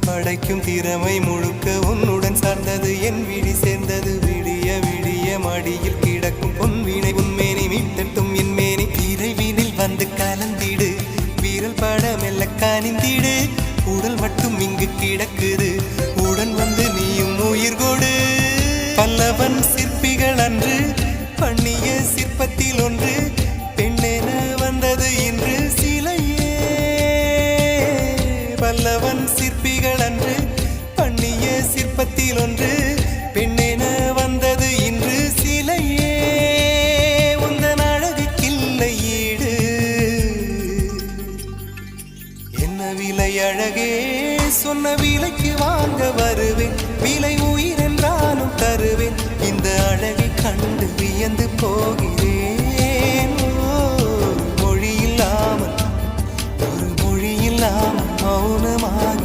படைக்கும் திறமை முழுக்க உன்னுடன் சார்ந்தது என் விழி சேர்ந்தது விடிய விடிய மடியில் கிடக்கும் பொன்வீணை உன்மேனி மீட்டட்டும் என் மேனி இறைவினில் வந்து கலந்திடு வீரல் பட மெல்ல காணிந்திடு உடல் மட்டும் இங்கு கிடக்குது உடன் வந்து நீயும் உயிர் கொடு பல்லவன் சிற்பிகள் அன்று பண்ணிய சிற்பத்தில் ஒன்று பெண்ணென வந்தது இன்று சிலையே பல்லவன் சிற்பிகள் அன்று பண்ணிய சிற்பத்தில் ஒன்று பெண்ணென வந்தது இன்று சிலையே உந்தன் அழகுக்கில்லை ஈடு என்ன விலை அழகே சொன்ன விலைக்கு வாங்க வருவேன் விலை உயிர் என்றாலும் தருவேன் இந்த அழகை கண்டு வியந்து போகிறேன் மொழி இல்லாமல் ஒரு மொழி இல்லாமல் மௌனமாக